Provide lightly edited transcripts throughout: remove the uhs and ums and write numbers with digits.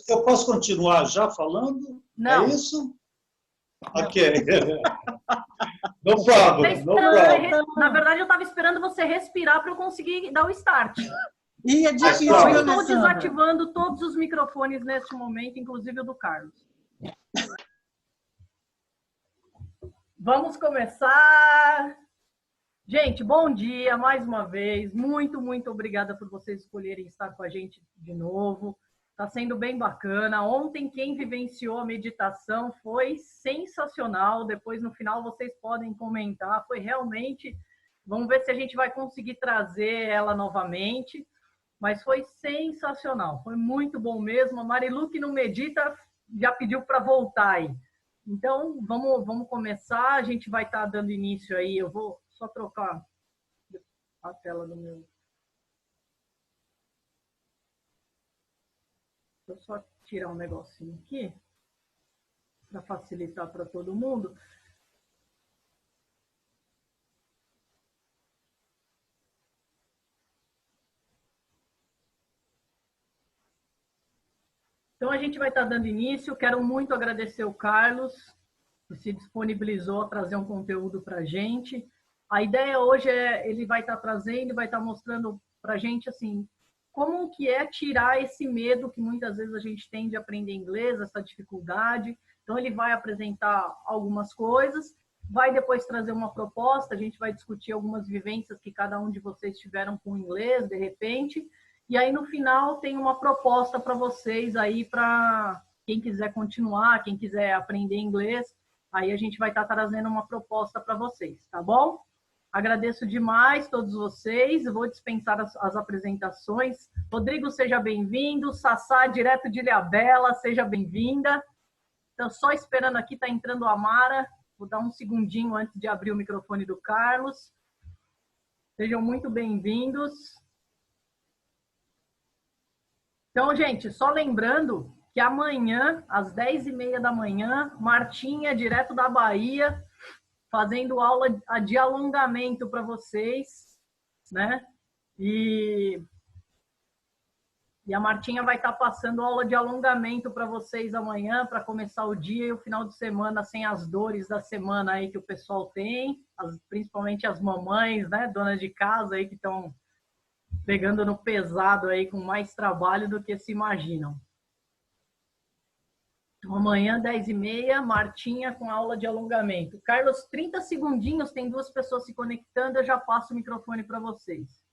Eu posso continuar já falando? Não. É isso? Ok. No problem, no problem. Na verdade, eu estava esperando você respirar para eu conseguir dar o start. E é difícil, Eu né, estou Sandra? desativando todos os microfones neste momento, inclusive o do Carlos. Vamos começar. Gente, bom dia mais uma vez. Muito, muito obrigada por vocês escolherem estar com a gente de novo. Está sendo bem bacana. Ontem, quem vivenciou a meditação foi sensacional. Depois, no final, vocês podem comentar. Foi realmente... Vamos ver se a gente vai conseguir trazer ela novamente. Mas foi sensacional. Foi muito bom mesmo. A Marilu, que não medita, já pediu para voltar aí. Então, vamos começar. A gente vai estar dando início aí. Eu vou só trocar a tela do meu... Deixa eu só tirar um negocinho aqui para facilitar para todo mundo. Então, a gente vai estar dando início. Quero muito agradecer o Carlos, que se disponibilizou a trazer um conteúdo para a gente. A ideia hoje é, ele vai estar trazendo, vai estar mostrando para a gente, assim, como que é tirar esse medo que muitas vezes a gente tem de aprender inglês, essa dificuldade. Então, ele vai apresentar algumas coisas, vai depois trazer uma proposta, a gente vai discutir algumas vivências que cada um de vocês tiveram com o inglês, de repente, e aí no final tem uma proposta para vocês aí, para quem quiser continuar, quem quiser aprender inglês, aí a gente vai estar trazendo uma proposta para vocês, tá bom? Agradeço demais todos vocês. Eu vou dispensar as apresentações. Rodrigo, seja bem-vindo. Sassá, direto de Ilhabela, seja bem-vinda. Então, só esperando aqui, está entrando a Mara. Vou dar um segundinho antes de abrir o microfone do Carlos. Sejam muito bem-vindos. Então, gente, só lembrando que amanhã, às 10h30 da manhã, Martinha, direto da Bahia, fazendo aula de alongamento para vocês, né? E a Martinha vai estar passando aula de alongamento para vocês amanhã, para começar o dia e o final de semana sem as dores da semana aí que o pessoal tem, principalmente as mamães, né? Donas de casa aí que estão pegando no pesado aí com mais trabalho do que se imaginam. Então, amanhã, 10h30, Martinha com aula de alongamento. Carlos, 30 segundinhos, tem 2 pessoas se conectando, eu já passo o microfone para vocês.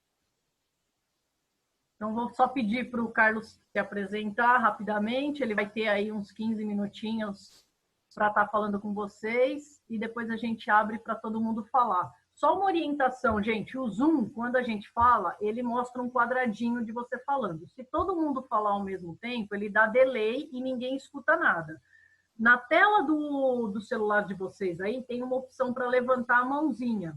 Então, vou só pedir para o Carlos se apresentar rapidamente, ele vai ter aí uns 15 minutinhos para estar falando com vocês, e depois a gente abre para todo mundo falar. Só uma orientação, gente, o Zoom, quando a gente fala, ele mostra um quadradinho de você falando. Se todo mundo falar ao mesmo tempo, ele dá delay e ninguém escuta nada. Na tela do celular de vocês aí, tem uma opção para levantar a mãozinha.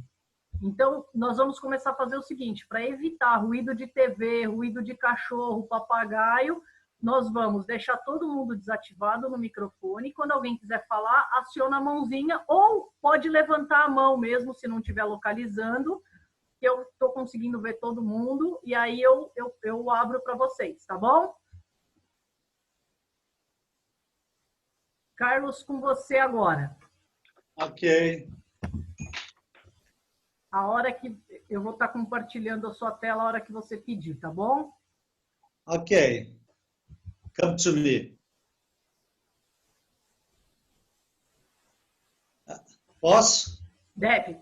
Então, nós vamos começar a fazer o seguinte, para evitar ruído de TV, ruído de cachorro, papagaio, nós vamos deixar todo mundo desativado no microfone. Quando alguém quiser falar, aciona a mãozinha ou pode levantar a mão mesmo, se não estiver localizando, que eu estou conseguindo ver todo mundo, e aí eu abro para vocês, tá bom? Carlos, com você agora. Ok. A hora que eu vou estar compartilhando a sua tela, a hora que você pedir, tá bom? Ok. Come to me. Posso? Deve.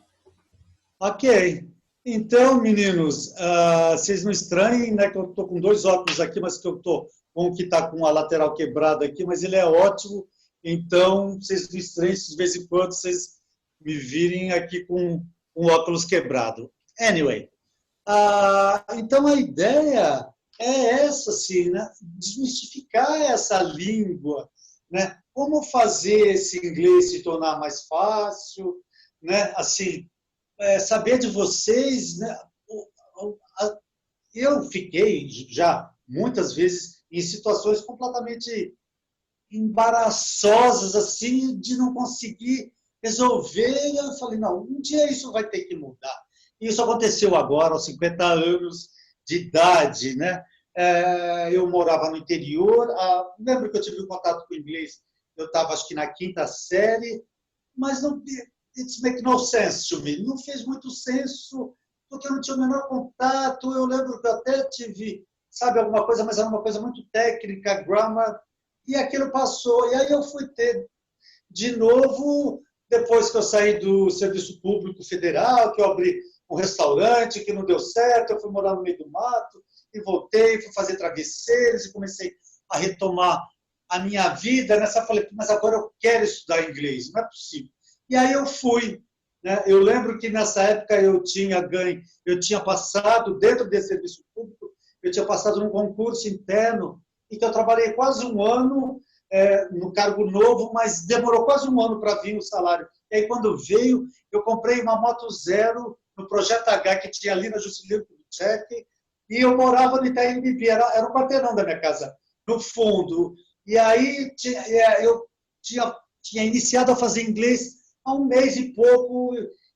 Ok. Então, meninos, vocês não estranhem, né, que eu estou com 2 óculos aqui, mas que eu estou com um que está com a lateral quebrada aqui, mas ele é ótimo. Então, vocês não estranhem se de vez em quando vocês me virem aqui com um óculos quebrado. Anyway, então a ideia é essa, assim, né? Desmistificar essa língua, né? Como fazer esse inglês se tornar mais fácil, né? Assim, saber de vocês, né? Eu fiquei já muitas vezes em situações completamente embaraçosas, assim, de não conseguir resolver. Eu falei, não, um dia isso vai ter que mudar. E isso aconteceu agora, aos 50 anos de idade, né? Eu morava no interior. Lembro que eu tive contato com o inglês, eu estava acho que na 5ª série, mas não, it make no sense to me. Não fez muito senso, porque eu não tinha o menor contato. Eu lembro que eu até tive, sabe, alguma coisa, mas era uma coisa muito técnica, grammar, e aquilo passou. E aí eu fui ter, de novo, depois que eu saí do Serviço Público Federal, que eu abri um restaurante, que não deu certo, eu fui morar no meio do mato, e voltei, fui fazer travesseiros, e comecei a retomar a minha vida. Nessa eu falei, mas agora eu quero estudar inglês, não é possível. E aí eu fui. Né? Eu lembro que nessa época eu tinha passado, dentro desse serviço público, eu tinha passado num concurso interno, e que eu trabalhei quase um ano no cargo novo, mas demorou quase um ano para vir o salário. E aí, quando veio, eu comprei uma moto zero no Projeto H, que tinha ali na Juscelino Kubitschek, e eu morava no Itaim Bibi, era um quarteirão da minha casa, no fundo. E aí eu tinha iniciado a fazer inglês há um mês e pouco,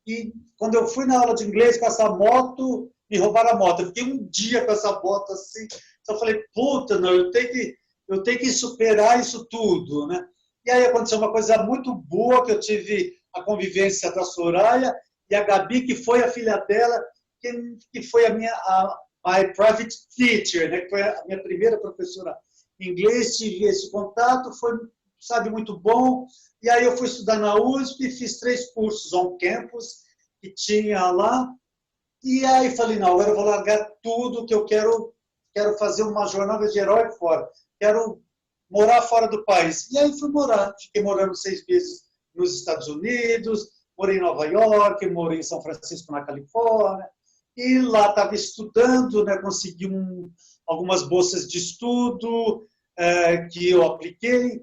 e quando eu fui na aula de inglês com essa moto, me roubaram a moto. Eu fiquei um dia com essa moto assim, só falei, puta, não, eu tenho que superar isso tudo, né? E aí aconteceu uma coisa muito boa, que eu tive a convivência da Soraya e a Gabi, que foi a filha dela, que foi my private teacher, né? Que foi a minha primeira professora em inglês. Tive esse contato, foi, sabe, muito bom. E aí eu fui estudar na USP, fiz 3 cursos on campus que tinha lá. E aí falei, não, agora eu vou largar tudo, que eu quero fazer uma jornada de herói fora. Quero morar fora do país. E aí fui morar. Fiquei morando 6 meses nos Estados Unidos, morei em Nova York, morei em São Francisco, na Califórnia. E lá estava estudando, né, consegui algumas bolsas de estudo que eu apliquei.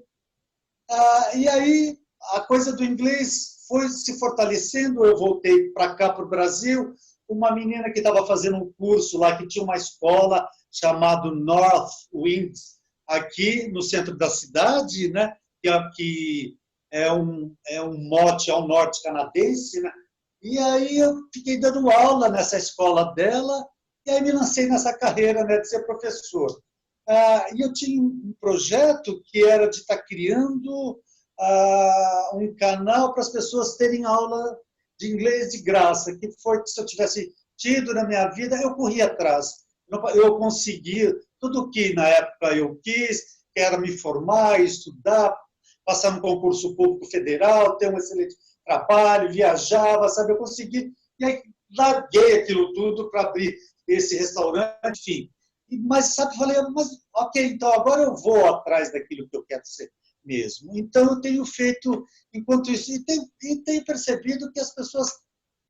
E aí a coisa do inglês foi se fortalecendo. Eu voltei para cá, para o Brasil. Uma menina que estava fazendo um curso lá, que tinha uma escola chamada North Winds, aqui no centro da cidade, né? Que é um mote ao norte canadense, né? E aí eu fiquei dando aula nessa escola dela, e aí me lancei nessa carreira, né, de ser professor. E eu tinha um projeto que era de estar criando um canal para as pessoas terem aula de inglês de graça, que foi que, se eu tivesse tido na minha vida, eu corri atrás. Eu consegui tudo que na época eu quis, que era me formar, estudar, passar no concurso público federal, ter um excelente trabalho, viajava, sabe? Eu consegui, e aí larguei aquilo tudo para abrir esse restaurante, enfim. Mas, sabe, falei, mas ok, então agora eu vou atrás daquilo que eu quero ser mesmo. Então, eu tenho feito, enquanto isso, e tenho percebido que as pessoas,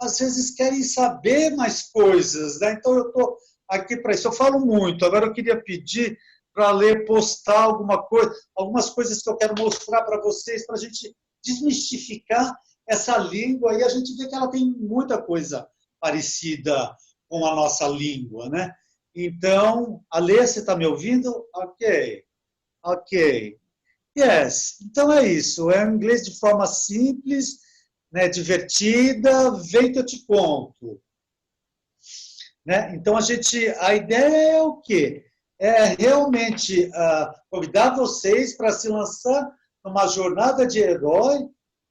às vezes, querem saber mais coisas, né? Então, eu estou aqui para isso. Eu falo muito, agora eu queria pedir para ler, postar algumas coisas que eu quero mostrar para vocês, para a gente desmistificar essa língua, e a gente vê que ela tem muita coisa parecida com a nossa língua, né? Então, Alê, você está me ouvindo? Ok. Ok. Yes. Então é isso. É um inglês de forma simples, né, divertida. Vem que eu te conto. Né? Então, a ideia é o quê? É realmente convidar vocês para se lançar numa jornada de herói,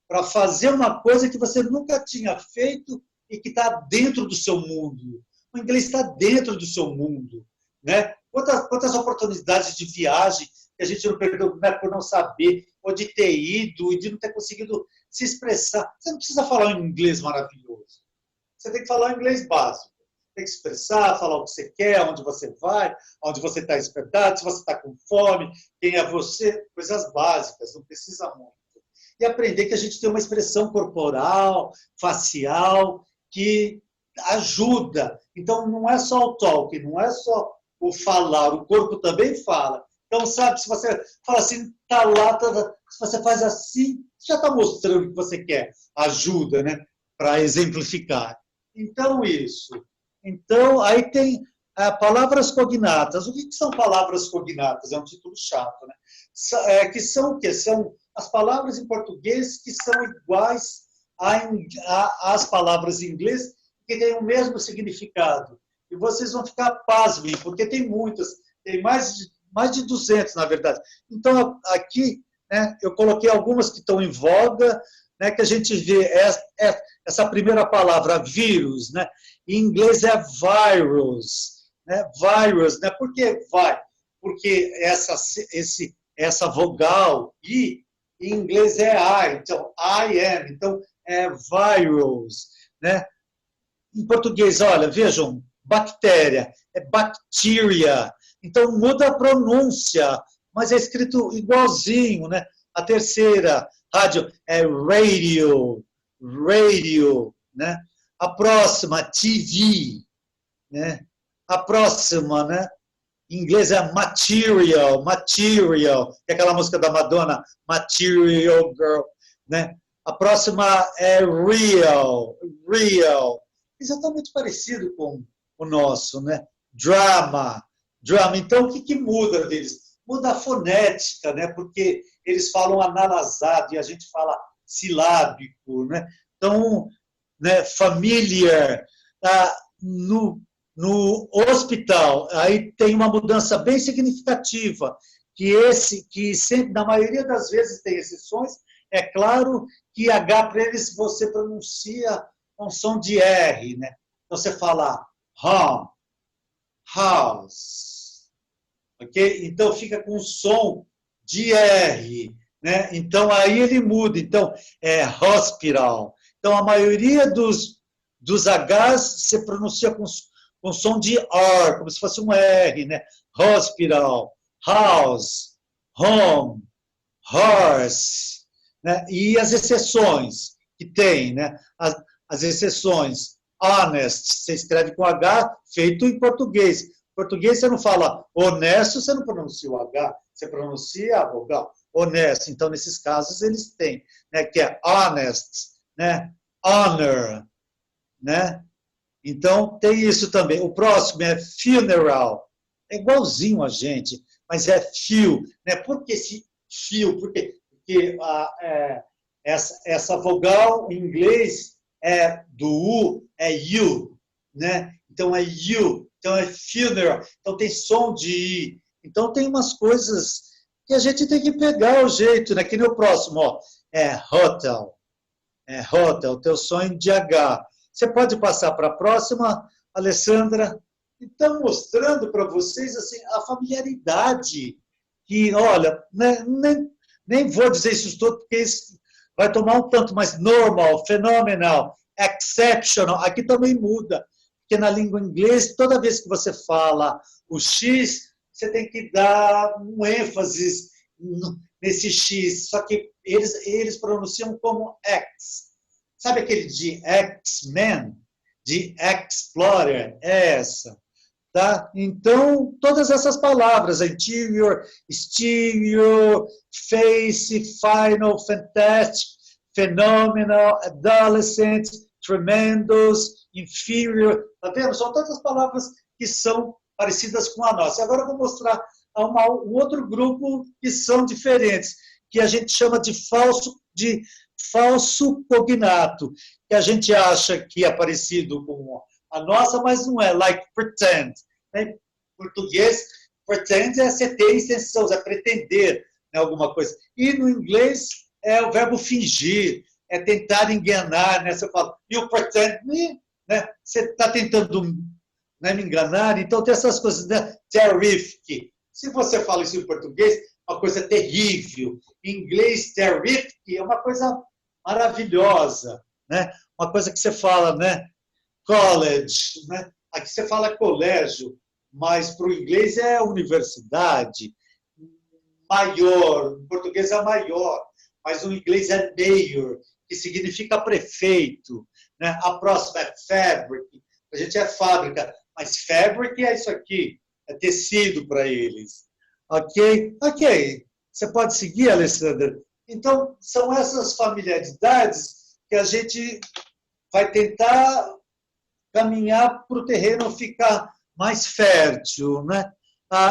para fazer uma coisa que você nunca tinha feito e que está dentro do seu mundo. O inglês está dentro do seu mundo. Né? Quantas oportunidades de viagem que a gente não perdeu, né, por não saber, ou de ter ido e de não ter conseguido se expressar. Você não precisa falar um inglês maravilhoso. Você tem que falar um inglês básico. Tem que expressar, falar o que você quer, onde você vai, onde você está hospedado, se você está com fome, quem é você, coisas básicas, não precisa muito. E aprender que a gente tem uma expressão corporal, facial, que ajuda. Então, não é só o talk, não é só o falar, o corpo também fala. Então, sabe, se você fala assim, tá lá, se você faz assim, você já está mostrando o que você quer. Ajuda, né? Para exemplificar. Então, isso. Então, aí tem palavras cognatas. O que são palavras cognatas? É um título chato, né? Que são o quê? São as palavras em português que são iguais às palavras em inglês, que têm o mesmo significado. E vocês vão ficar pasmem, porque tem muitas. Tem mais de 200, na verdade. Então, aqui, né, eu coloquei algumas que estão em voga, né, que a gente vê essa primeira palavra, vírus, né, em inglês é virus, né, virus, né, por que vai? Porque essa vogal I, em inglês é I, então I am, então é virus, né? Em português, olha, vejam, bactéria, é bacteria, então muda a pronúncia, mas é escrito igualzinho, né? A terceira, rádio, é radio, radio, né? A próxima, TV, né? A próxima, né? Em inglês é material, material, que é aquela música da Madonna, Material Girl, né? A próxima é real, real, exatamente parecido com o nosso, né? Drama, drama. Então, o que muda deles? Muda a fonética, né? Porque eles falam analasado e a gente fala silábico, né? Então, né, familiar, no hospital, aí tem uma mudança bem significativa, que sempre, na maioria das vezes tem exceções, é claro que H para eles você pronuncia com som de R, né? Então você fala home, house, ok? Então fica com som de R, né? Então aí ele muda, então é hospital. Então a maioria dos Hs se pronuncia com som de R, como se fosse um R, né? Hospital, house, home, horse, né? E as exceções que tem, né? As exceções, honest, você escreve com H, feito em português. Em português você não fala honesto, você não pronuncia o H, você pronuncia a vogal, honesto. Então, nesses casos, eles têm, né? Que é honest, né? Honor, né? Então, tem isso também. O próximo é funeral. É igualzinho a gente, mas é fio. Né? Por que esse fio? Porque essa vogal em inglês é do U, é you. Né? Então, é you. Então, é funeral. Então, tem som de I. Então, tem umas coisas que a gente tem que pegar o jeito. Né? Que nem o próximo, ó, é hotel. É hotel, teu sonho de H. Você pode passar para a próxima, Alessandra? Então, mostrando para vocês assim, a familiaridade, que, olha, né, nem vou dizer isso tudo, porque isso vai tomar um tanto, mas normal, phenomenal, exceptional, aqui também muda, porque na língua inglesa, toda vez que você fala o X, você tem que dar um ênfase nesse X, só que eles pronunciam como X. Sabe aquele de X-Men? De Explorer? É essa. Tá? Então, todas essas palavras, interior, exterior, face, final, fantastic, phenomenal, adolescent, tremendous, inferior, tá vendo? São todas palavras que são parecidas com a nossa. Agora eu vou mostrar um outro grupo que são diferentes, que a gente chama de falso cognato, que a gente acha que é parecido com a nossa, mas não é, like pretend. Né? Em português, pretend é ser ter intenção, é pretender, né, alguma coisa. E no inglês é o verbo fingir, é tentar enganar, né? Você fala, you pretend me, né? Você está tentando, né, me enganar, então tem essas coisas, né? Terrific. Se você fala isso em português, uma coisa terrível. Em inglês, terrific é uma coisa maravilhosa, né? Uma coisa que você fala, né? College, né? Aqui você fala colégio, mas para o inglês é universidade. Maior, em português é maior, mas no inglês é mayor, que significa prefeito, né? A próxima é fabric, a gente é fábrica, mas fabric é isso aqui, é tecido para eles. Ok? Ok. Você pode seguir, Alessandra? Então, são essas familiaridades que a gente vai tentar caminhar para o terreno ficar mais fértil, né?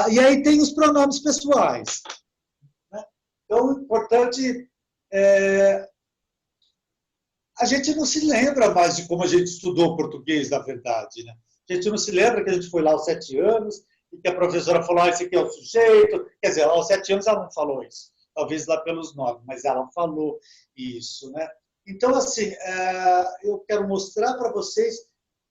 E aí tem os pronomes pessoais. Né? Então, o importante é... A gente não se lembra mais de como a gente estudou português, na verdade. Né? A gente não se lembra que a gente foi lá aos 7 anos e que a professora falou, esse aqui é o sujeito. Quer dizer, aos 7 anos ela não falou isso, talvez lá pelos 9, mas ela falou isso, né? Então, assim, eu quero mostrar para vocês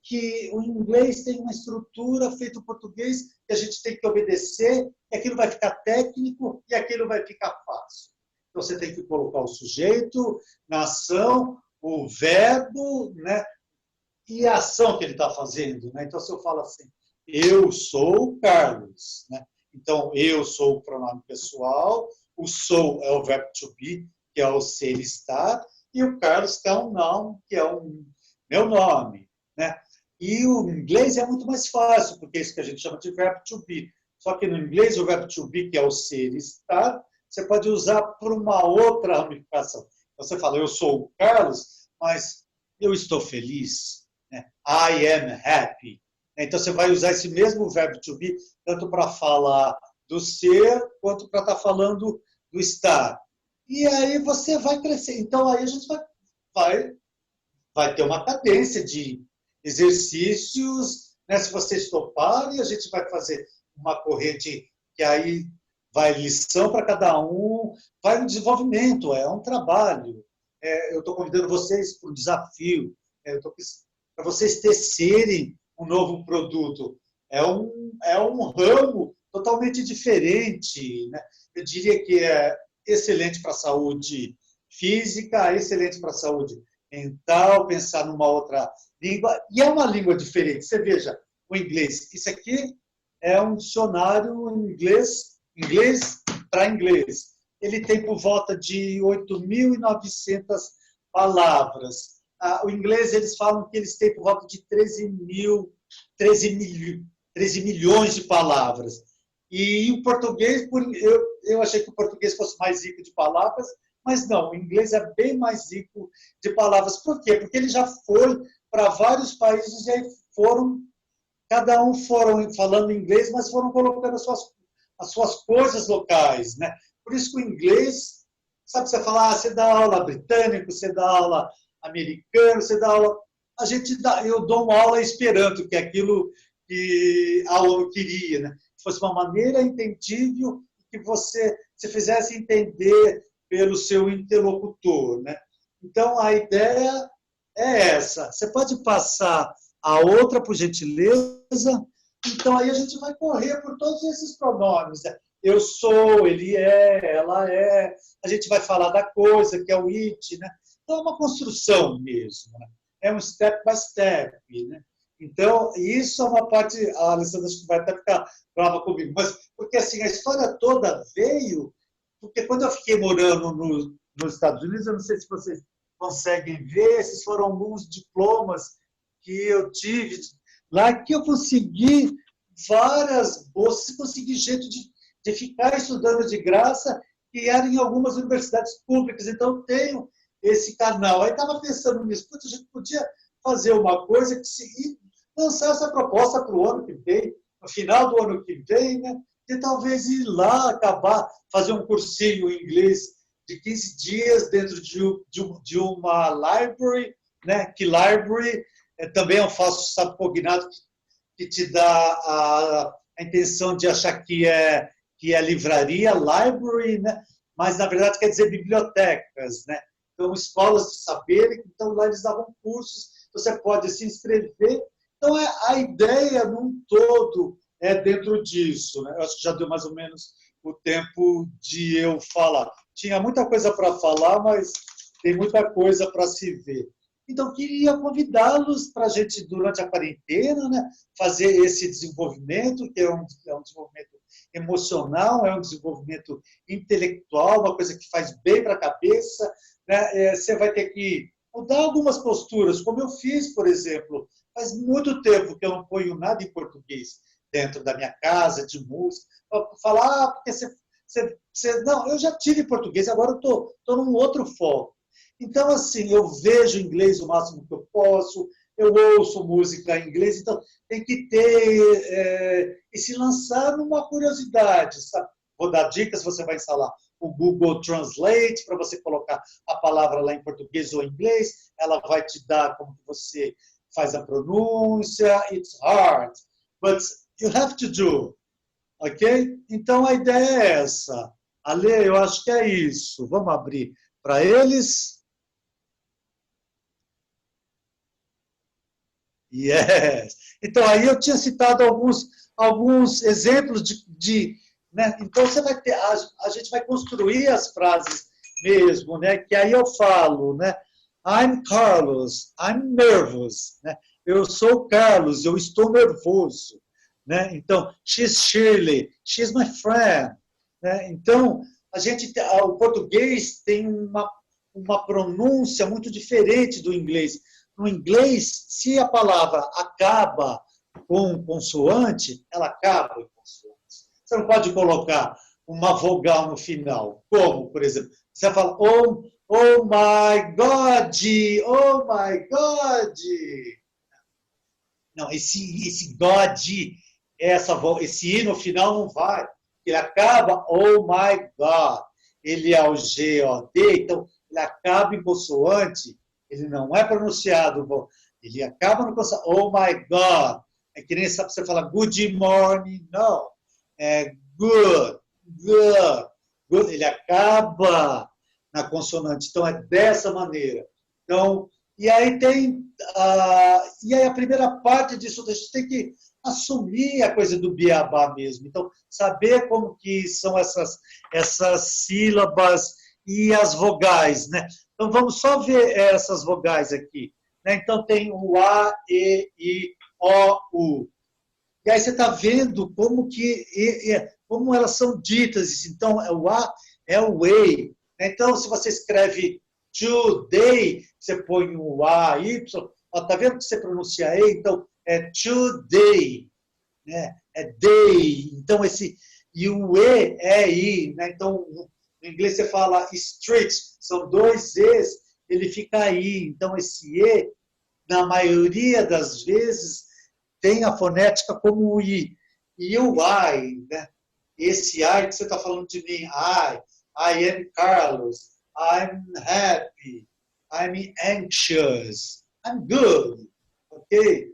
que o inglês tem uma estrutura feita o português que a gente tem que obedecer, e aquilo vai ficar técnico e aquilo vai ficar fácil. Então, você tem que colocar o sujeito na ação, o verbo, né? E a ação que ele está fazendo. Né? Então, se eu falo assim, eu sou o Carlos, né? Então, eu sou o pronome pessoal, o sou é o verbo to be, que é o ser estar, e o Carlos que é um noun, que é o meu nome. Né? E o inglês é muito mais fácil, porque é isso que a gente chama de verbo to be. Só que no inglês, o verbo to be, que é o ser estar, você pode usar por uma outra ramificação. Você fala, eu sou o Carlos, mas eu estou feliz. Né? I am happy. Então, você vai usar esse mesmo verbo to be, tanto para falar do ser, quanto para estar falando do estar. E aí você vai crescer. Então, aí a gente vai ter uma cadência de exercícios. Né? Se vocês toparem, a gente vai fazer uma corrente que aí vai lição para cada um, vai no desenvolvimento, é um trabalho. Eu estou convidando vocês para um desafio, para vocês tecerem um novo produto. É um ramo totalmente diferente. Né? Eu diria que é excelente para a saúde física, excelente para a saúde mental, pensar numa outra língua. E é uma língua diferente. Você veja, o inglês. Isso aqui é um dicionário em inglês para inglês. Ele tem por volta de 8.900 palavras. O inglês, eles falam que eles têm por volta de 13 milhões de palavras. E o português, eu achei que o português fosse mais rico de palavras, mas não, o inglês é bem mais rico de palavras. Por quê? Porque ele já foi para vários países e aí cada um foram falando inglês, mas foram colocando as suas coisas locais. Né? Por isso que o inglês, sabe, você fala, você dá aula britânico, você dá aula americano, você dá aula... eu dou uma aula esperanto, que é aquilo que a ONU queria, né? Que fosse uma maneira entendível que você se fizesse entender pelo seu interlocutor. Né? Então, a ideia é essa. Você pode passar a outra, por gentileza? Então, aí a gente vai correr por todos esses pronomes. Né? Eu sou, ele é, ela é. A gente vai falar da coisa, que é o it. Né? Então, é uma construção mesmo. Né? É um step by step. Né? Então, isso é uma parte... A Alessandra vai até ficar brava comigo. Mas, porque assim, a história toda veio... Porque quando eu fiquei morando nos Estados Unidos, eu não sei se vocês conseguem ver, esses foram alguns diplomas que eu tive lá, que eu consegui várias bolsas, consegui jeito de ficar estudando de graça, que era em algumas universidades públicas. Então, eu tenho esse canal. Aí estava pensando nisso, a gente podia fazer uma coisa e lançar essa proposta para o ano que vem, no final do ano que vem, né? E talvez ir lá, fazer um cursinho em inglês de 15 dias dentro de uma library, né? Que library também é um falso sapognato que te dá a intenção de achar que é livraria, library, né? Mas na verdade quer dizer bibliotecas, né? Então, escolas de saber, então lá eles davam cursos, você pode se inscrever. Então, a ideia num todo é dentro disso. Né? Eu acho que já deu mais ou menos o tempo de eu falar. Tinha muita coisa para falar, mas tem muita coisa para se ver. Então, queria convidá-los para a gente, durante a quarentena, né, fazer esse desenvolvimento, que é um desenvolvimento emocional, é um desenvolvimento intelectual, uma coisa que faz bem para a cabeça. Né? Você vai ter que mudar algumas posturas, como eu fiz, por exemplo. Faz muito tempo que eu não ponho nada em português dentro da minha casa, de música, para falar, porque não, eu já tive português, agora eu estou num outro foco. Então, assim, eu vejo inglês o máximo que eu posso, eu ouço música em inglês, então tem que ter e se lançar numa curiosidade, sabe? Vou dar dicas, você vai instalar o Google Translate para você colocar a palavra lá em português ou em inglês, ela vai te dar como que você faz a pronúncia, it's hard, but you have to do. Ok? Então, a ideia é essa. Ale, eu acho que é isso. Vamos abrir para eles. Yes. Então, aí eu tinha citado alguns exemplos né? Então, você vai ter, a gente vai construir as frases mesmo, né? Que aí eu falo, né? I'm Carlos, I'm nervous, né? Eu sou Carlos, eu estou nervoso, né? Então, she's Shirley, she's my friend, né? Então, o português tem uma pronúncia muito diferente do inglês. No inglês, se a palavra acaba com consoante, ela acaba em consoante. Você não pode colocar uma vogal no final. Como, por exemplo, você fala, oh my God, oh my God. Não, esse God, esse I no final não vai. Ele acaba, oh my God. Ele é o G-O-D, então ele acaba em consoante. Ele não é pronunciado, ele acaba no consoante. Oh my God. É que nem sabe você fala good morning, não. É good, good, good. Ele acaba na consonante. Então é dessa maneira. Então, e aí e aí a primeira parte disso, a gente tem que assumir a coisa do beabá mesmo. Então, saber como que são essas sílabas e as vogais, né? Então, vamos só ver essas vogais aqui. Né? Então, tem o A, E, I, O, U. E aí você está vendo como elas são ditas. Então, o A é o way. Então, se você escreve today, você põe o A, Y. Está vendo que você pronuncia E? Então, é today. Né? É day. Então, e o E é I. Né? Então, no inglês você fala street, são dois E's, ele fica aí. Então, esse E, na maioria das vezes, tem a fonética como o I. E o I, né? Esse I que você está falando de mim, I am Carlos, I'm happy, I'm anxious, I'm good, ok?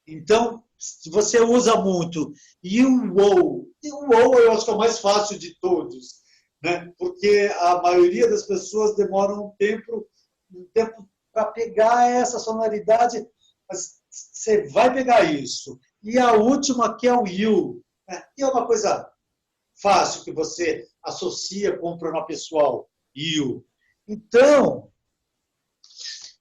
Então, você usa muito. E o ou eu acho que é o mais fácil de todos, né? Porque a maioria das pessoas demora um tempo para pegar essa sonoridade, mas você vai pegar isso. E a última, que é o you, né? Que é uma coisa fácil que você associa com o pronome pessoal, you. Então,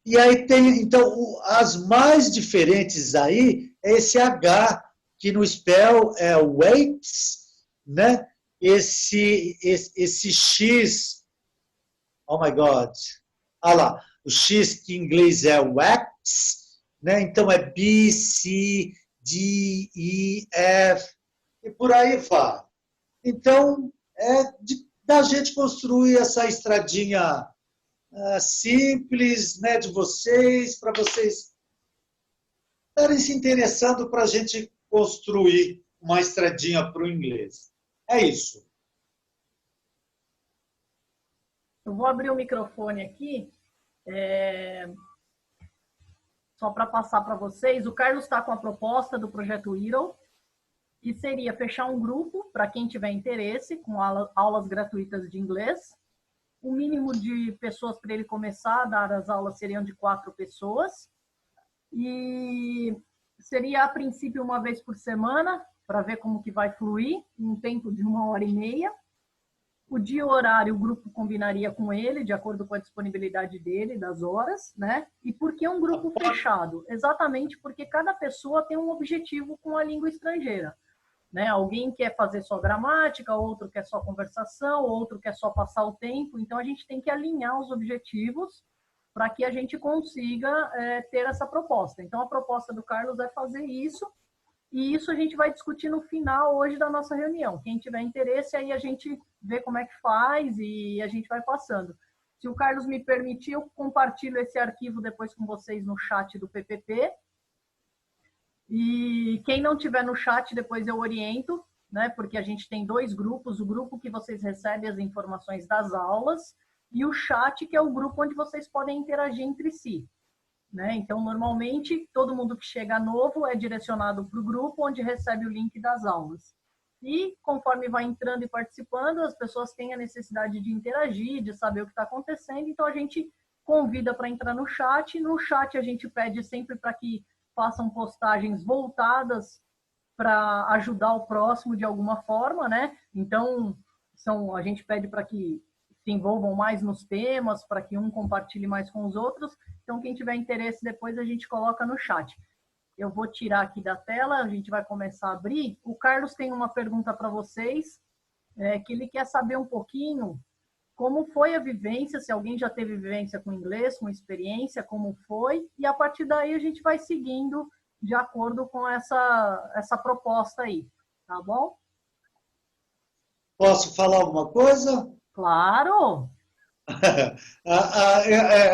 e aí tem, então, as mais diferentes aí é esse H, que no spell é weights, né? Esse X, oh my God, ah lá, o X que em inglês é wax, né? Então é B, C, D, E, F, e por aí vai. Então, da gente construir essa estradinha simples, né, de vocês, para vocês estarem se interessando para a gente construir uma estradinha para o inglês. É isso. Eu vou abrir o microfone aqui, só para passar para vocês. O Carlos está com a proposta do projeto Hero, que seria fechar um grupo para quem tiver interesse, com aulas gratuitas de inglês. O mínimo de pessoas para ele começar a dar as aulas seriam de 4 pessoas. E seria, a princípio, uma vez por semana, para ver como que vai fluir, em um tempo de 1h30. O dia e o horário, o grupo combinaria com ele, de acordo com a disponibilidade dele, das horas, né? E por que um grupo fechado? Exatamente porque cada pessoa tem um objetivo com a língua estrangeira. Né? Alguém quer fazer só gramática, outro quer só conversação, outro quer só passar o tempo. Então, a gente tem que alinhar os objetivos para que a gente consiga ter essa proposta. Então, a proposta do Carlos é fazer isso, e isso a gente vai discutir no final hoje da nossa reunião. Quem tiver interesse, aí a gente vê como é que faz e a gente vai passando. Se o Carlos me permitir, eu compartilho esse arquivo depois com vocês no chat do PPP. E quem não tiver no chat, depois eu oriento, né? Porque a gente tem 2 grupos, o grupo que vocês recebem as informações das aulas e o chat, que é o grupo onde vocês podem interagir entre si. Né? Então, normalmente, todo mundo que chega novo é direcionado para o grupo, onde recebe o link das aulas. E conforme vai entrando e participando, as pessoas têm a necessidade de interagir, de saber o que está acontecendo, então a gente convida para entrar no chat. No chat a gente pede sempre para que façam postagens voltadas para ajudar o próximo de alguma forma, né? Então, a gente pede para que se envolvam mais nos temas, para que um compartilhe mais com os outros. Então, quem tiver interesse, depois a gente coloca no chat. Eu vou tirar aqui da tela, a gente vai começar a abrir. O Carlos tem uma pergunta para vocês, que ele quer saber um pouquinho como foi a vivência, se alguém já teve vivência com inglês, com experiência, como foi, e a partir daí a gente vai seguindo de acordo com essa proposta aí, tá bom? Posso falar alguma coisa? Claro!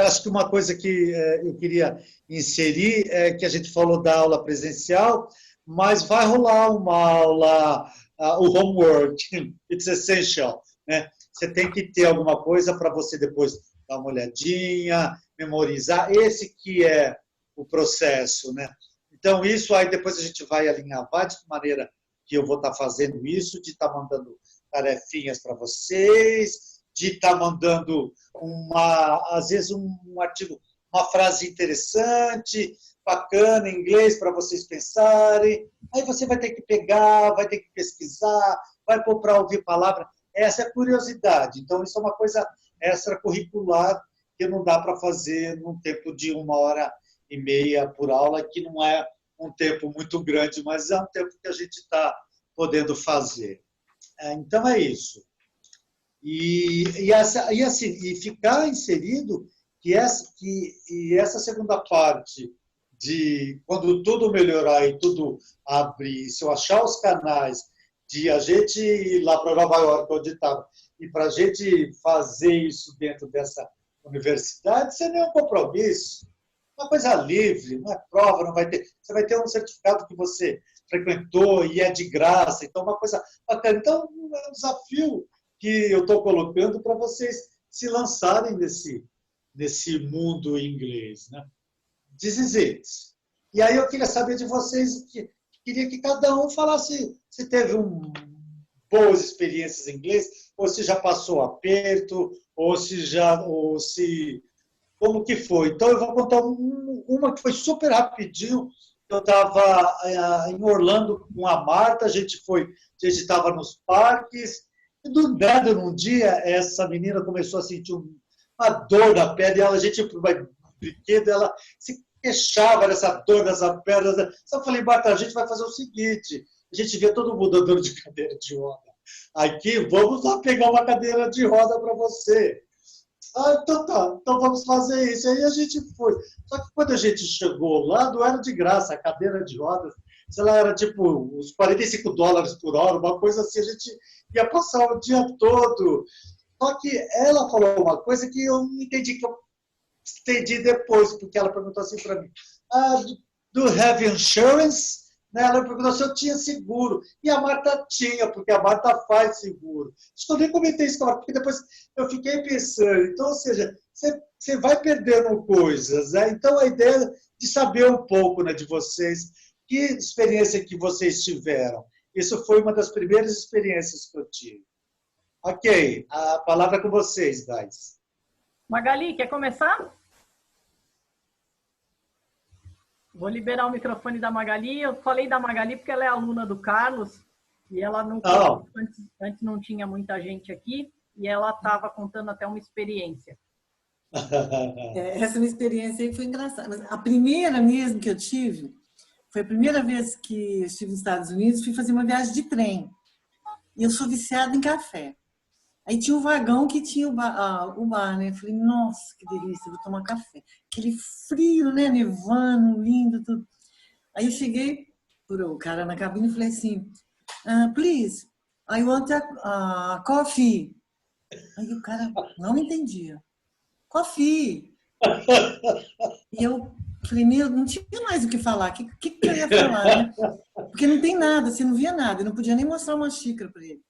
Acho que uma coisa que eu queria inserir é que a gente falou da aula presencial, mas vai rolar uma aula, o homework, it's essential, né? Você tem que ter alguma coisa para você depois dar uma olhadinha, memorizar, esse que é o processo, né? Então, isso aí depois a gente vai alinhar de maneira que eu vou estar fazendo isso, de estar mandando tarefinhas para vocês, de estar mandando às vezes um artigo, uma frase interessante, bacana em inglês para vocês pensarem. Aí você vai ter que pegar, vai ter que pesquisar, vai pôr para ouvir palavra. Essa é a curiosidade. Então, isso é uma coisa extracurricular que não dá para fazer num tempo de 1h30 por aula, que não é um tempo muito grande, mas é um tempo que a gente está podendo fazer. Então, é isso. E ficar inserido que essa segunda parte de quando tudo melhorar e tudo abrir, se eu achar os canais de a gente ir lá para Nova York, onde estava, e para a gente fazer isso dentro dessa universidade, sem nenhum compromisso. Uma coisa livre, não é prova, não vai ter. Você vai ter um certificado que você frequentou e é de graça, então uma coisa bacana. Então, é um desafio que eu estou colocando para vocês se lançarem nesse mundo inglês, né? This is it. E aí eu queria saber de vocês, queria que cada um falasse se teve boas experiências em inglês, ou se já passou aperto, ou se como que foi. Então eu vou contar uma que foi super rapidinho. Eu estava em Orlando com a Marta, a gente estava nos parques, e do nada, num dia, essa menina começou a sentir uma dor na perna, e a gente ia para o brinquedo, ela se queixava dessa dor nessa perna. Só falei, Marta, a gente vai fazer o seguinte, a gente vê todo mundo andando de cadeira de roda. Aqui, vamos lá pegar uma cadeira de roda para você. Então tá, então vamos fazer isso. Aí a gente foi. Só que quando a gente chegou lá, não era de graça, a cadeira de rodas, sei lá, era tipo uns $45 por hora, uma coisa assim, a gente ia passar o dia todo. Só que ela falou uma coisa que eu não entendi, que eu entendi depois, porque ela perguntou assim para mim, do you have insurance? Né? Ela perguntou se eu tinha seguro. E a Marta tinha, porque a Marta faz seguro. Acho que eu nem comentei isso com ela, porque depois eu fiquei pensando. Então, ou seja, você vai perdendo coisas. Né? Então, a ideia de saber um pouco, né, de vocês, que experiência que vocês tiveram. Isso foi uma das primeiras experiências que eu tive. Ok, a palavra é com vocês, guys. Magali, quer começar? Vou liberar o microfone da Magali. Eu falei da Magali porque ela é aluna do Carlos e ela não antes não tinha muita gente aqui e ela estava contando até uma experiência. Essa minha experiência aí foi engraçada. Mas a primeira mesmo que eu tive foi a primeira vez que eu estive nos Estados Unidos, fui fazer uma viagem de trem. E eu sou viciada em café. Aí tinha um vagão que tinha o bar, né? Eu falei, nossa, que delícia, vou tomar café. Aquele frio, né? Nevando, lindo, tudo. Aí eu cheguei pro cara na cabine e falei assim, please, I want a coffee. Aí o cara não entendia. Coffee. E eu falei, meu, não tinha mais o que falar. O que eu ia falar, né? Porque não tem nada, você não via nada. Eu não podia nem mostrar uma xícara para ele.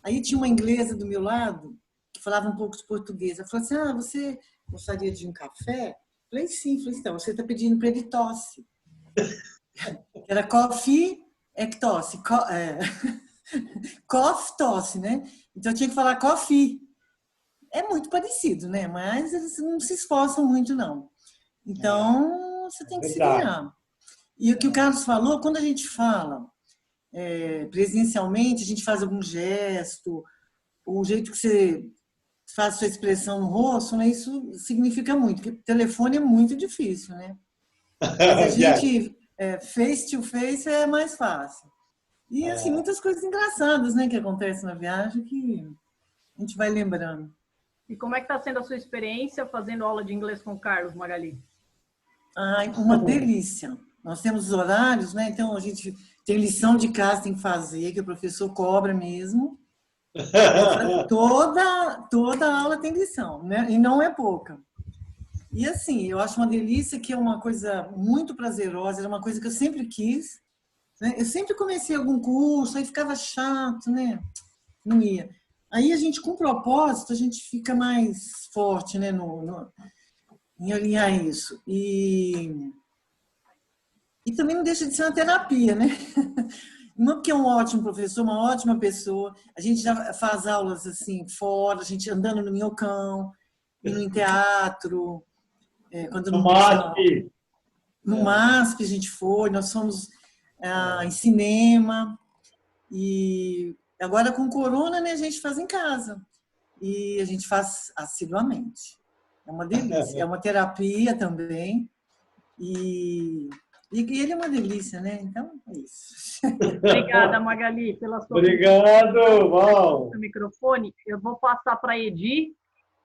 Aí tinha uma inglesa do meu lado, que falava um pouco de português. Ela falou assim, você gostaria de um café? Eu falei, sim. Eu falei, então, você está pedindo para ele tosse. Era coffee, é que tosse. Cough, tosse, né? Então eu tinha que falar coffee. É muito parecido, né? Mas eles não se esforçam muito, não. Então, você tem que se Verdade. virar. E o que o Carlos falou, quando a gente fala presencialmente, a gente faz algum gesto, o jeito que você faz sua expressão no rosto, né? Isso significa muito, porque telefone é muito difícil, né? Mas a Yes. gente, face to face é mais fácil. E, assim, muitas coisas engraçadas, né, que acontecem na viagem que a gente vai lembrando. E como é que está sendo a sua experiência fazendo aula de inglês com o Carlos, Magali? Ai, uma delícia. Nós temos os horários, né? Então a gente tem lição de casa, tem que fazer, que o professor cobra mesmo. Toda aula tem lição, né? E não é pouca. E assim, eu acho uma delícia, que é uma coisa muito prazerosa, era uma coisa que eu sempre quis, né? Eu sempre comecei algum curso, aí ficava chato, né? Não ia. Aí a gente, com propósito, a gente fica mais forte, né? Em alinhar isso. E também não deixa de ser uma terapia, né? Não porque é um ótimo professor, uma ótima pessoa. A gente já faz aulas assim fora, a gente andando no minhocão, indo em teatro, quando No não tinha. MASP. No MASP a gente foi, nós fomos em cinema. E agora com corona, né, a gente faz em casa. E a gente faz assiduamente. É uma delícia. É uma terapia também. E ele é uma delícia, né? Então, é isso. Obrigada, Magali, pela sua Obrigado, Val. microfone. Eu vou passar para a Edi,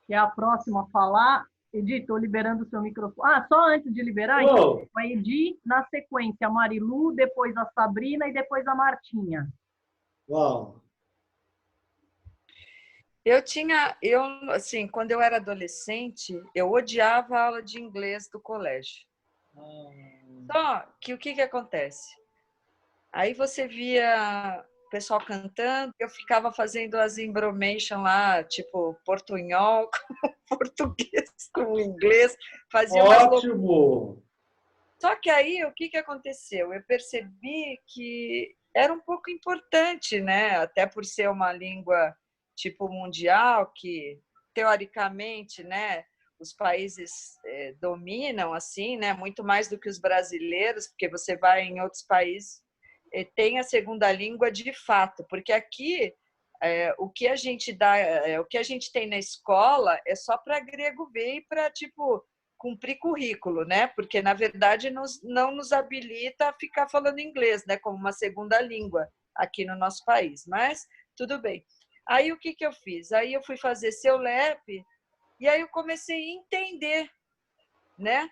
que é a próxima a falar. Edi, estou liberando o seu microfone. Ah, só antes de liberar, então, a Edi, na sequência, a Marilu, depois a Sabrina e depois a Martinha. Uau. Assim, quando eu era adolescente, eu odiava a aula de inglês do colégio. Só que o que acontece? Aí você via o pessoal cantando, eu ficava fazendo as embromation lá, tipo portunhol com português, com inglês, fazia Ótimo! Só que aí o que aconteceu? Eu percebi que era um pouco importante, né? Até por ser uma língua tipo mundial, que teoricamente, né, os países dominam assim, né, muito mais do que os brasileiros, porque você vai em outros países tem a segunda língua de fato, porque aqui o que a gente dá, o que a gente tem na escola é só para grego ver e para tipo cumprir currículo, né? Porque na verdade não nos habilita a ficar falando inglês, né, como uma segunda língua aqui no nosso país. Mas tudo bem. Aí o que eu fiz? Aí eu fui fazer CEULEP e aí eu comecei a entender, né?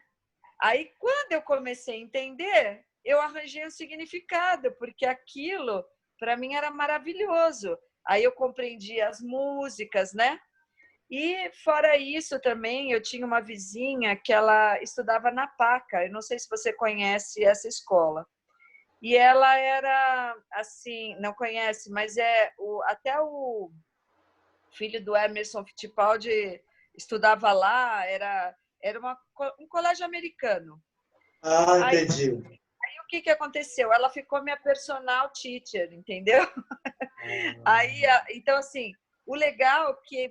Aí quando eu comecei a entender, eu arranjei um significado, porque aquilo para mim era maravilhoso. Aí eu compreendi as músicas, né? E fora isso também, eu tinha uma vizinha que ela estudava na PACA. Eu não sei se você conhece essa escola. E ela era assim, não conhece, mas até o filho do Emerson Fittipaldi estudava lá, era um colégio americano. Ah, entendi. Aí o que aconteceu? Ela ficou minha personal teacher, entendeu? Aí, então assim, o legal é que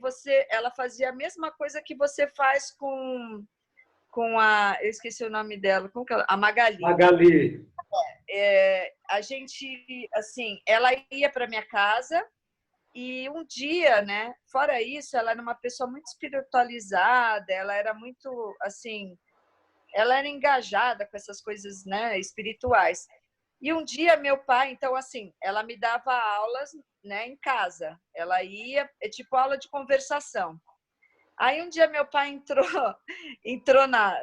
ela fazia a mesma coisa que você faz com eu esqueci o nome dela, a Magali. Magali. A gente, assim, ela ia para minha casa e um dia, né? Fora isso, ela era uma pessoa muito espiritualizada, ela era muito, assim, ela era engajada com essas coisas, né, espirituais. E um dia meu pai, então assim, ela me dava aulas, né, em casa. Ela ia, tipo aula de conversação. Aí um dia meu pai entrou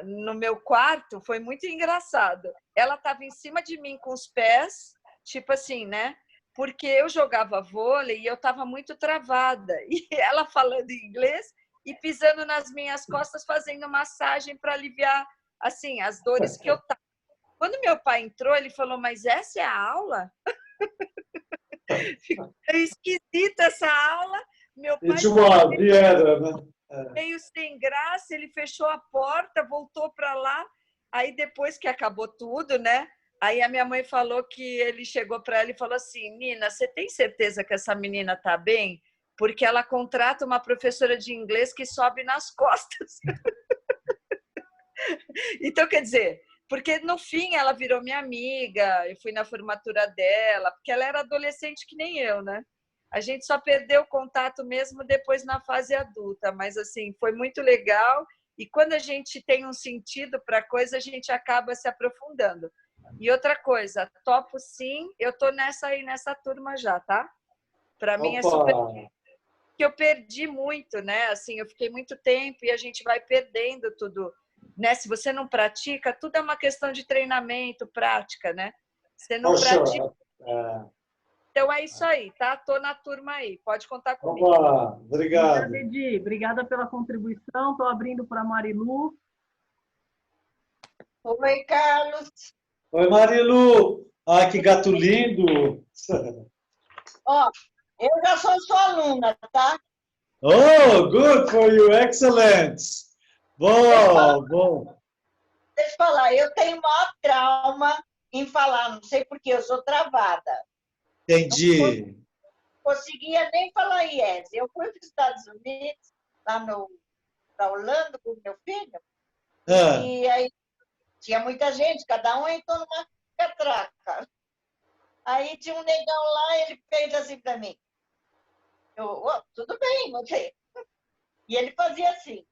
no meu quarto, foi muito engraçado. Ela estava em cima de mim com os pés, tipo assim, né? Porque eu jogava vôlei e eu estava muito travada. E ela falando inglês e pisando nas minhas costas, fazendo massagem para aliviar assim as dores que eu estava. Quando meu pai entrou, ele falou: "Mas essa é a aula?" Ficou esquisita essa aula. Meu pai meio sem graça, ele fechou a porta, voltou para lá. Aí depois que acabou tudo, né? Aí a minha mãe falou que ele chegou para ela e falou assim: Nina, você tem certeza que essa menina está bem? Porque ela contrata uma professora de inglês que sobe nas costas. Então, quer dizer, porque no fim ela virou minha amiga, eu fui na formatura dela, porque ela era adolescente que nem eu, né? A gente só perdeu o contato mesmo depois na fase adulta, mas assim, foi muito legal. E quando a gente tem um sentido para a coisa, a gente acaba se aprofundando. E outra coisa, topo sim, eu tô nessa aí, nessa turma já, tá? Para mim é super. Opa! Que eu perdi muito, né? Assim, eu fiquei muito tempo e a gente vai perdendo tudo, né? Se você não pratica, tudo é uma questão de treinamento, prática, né? Você não Poxa, pratica. Então é isso aí, tá? Tô na turma aí, pode contar comigo. opa, obrigado. Obrigada, Edi. Obrigada pela contribuição. Estou abrindo para a Marilu. Oi, Carlos. Oi, Marilu. Ai, que gato lindo. Ó, eu já sou sua aluna, tá? Oh, good for you. Excellent. Bom, bom. Deixa eu falar, eu tenho maior trauma em falar, não sei porque eu sou travada. Entendi. Não conseguia nem falar yes. Eu fui para os Estados Unidos, lá para Orlando, com meu filho, e aí tinha muita gente, cada um entrou numa catraca. Aí tinha um negão lá, ele fez assim para mim. Eu, oh, tudo bem, você. E ele fazia assim.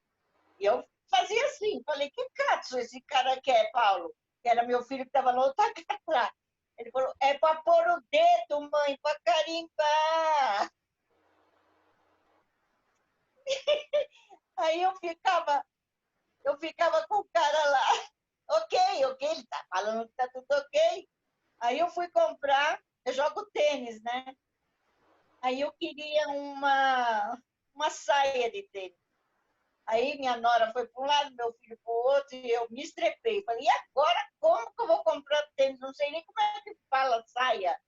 E eu fazia assim. Falei, que cato esse cara quer, Paulo? Que era meu filho que estava na outra catraca. Ele falou, é para pôr o dedo, mãe, para carimbar. Aí eu ficava com o cara lá. Ok, ele está falando que está tudo ok. Aí eu fui comprar, eu jogo tênis, né? Aí eu queria uma saia de tênis. Aí minha nora foi para um lado, meu filho para o outro, e eu me estrepei. Falei, e agora como que eu vou comprar tênis? Não sei nem como é que fala saia.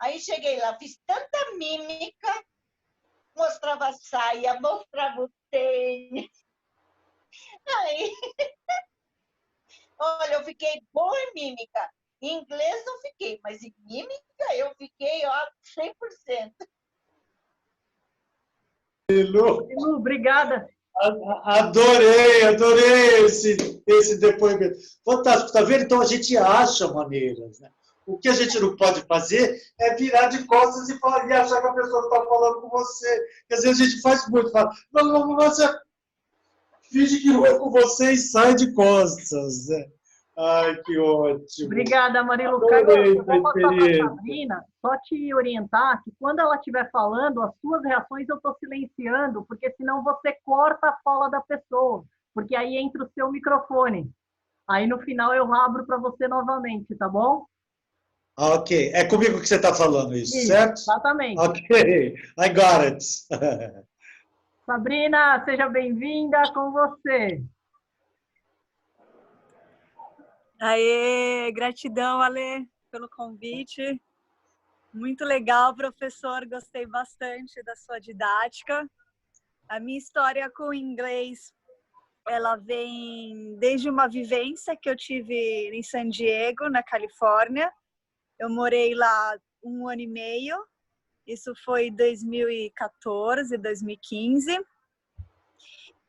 Aí cheguei lá, fiz tanta mímica, mostrava a saia, mostrava o tênis. Aí, olha, eu fiquei boa em mímica. Em inglês não fiquei, mas em mímica eu fiquei, ó, 100%. Marilu, Marilu, obrigada. adorei esse depoimento. Fantástico, tá vendo? Então a gente acha maneiras, né? O que a gente não pode fazer é virar de costas e falar e achar que a pessoa está falando com você. Porque às vezes a gente faz muito, fala, não, você finge que não é com você e sai de costas, né? Ai, que ótimo. Obrigada, Marilu. Adorei Carlos, eu essa vou passar para a experiência. Sabrina, só te orientar que quando ela estiver falando, as suas reações eu estou silenciando, porque senão você corta a fala da pessoa, porque aí entra o seu microfone. Aí no final eu abro para você novamente, tá bom? Ok, é comigo que você está falando isso, certo? Exatamente. Ok, I got it. Sabrina, seja bem-vinda com você. Aê, gratidão, Ale, pelo convite. Muito legal, professor, gostei bastante da sua didática. A minha história com o inglês, ela vem desde uma vivência que eu tive em San Diego, na Califórnia. Eu morei lá 1 ano e meio, isso foi 2014, 2015.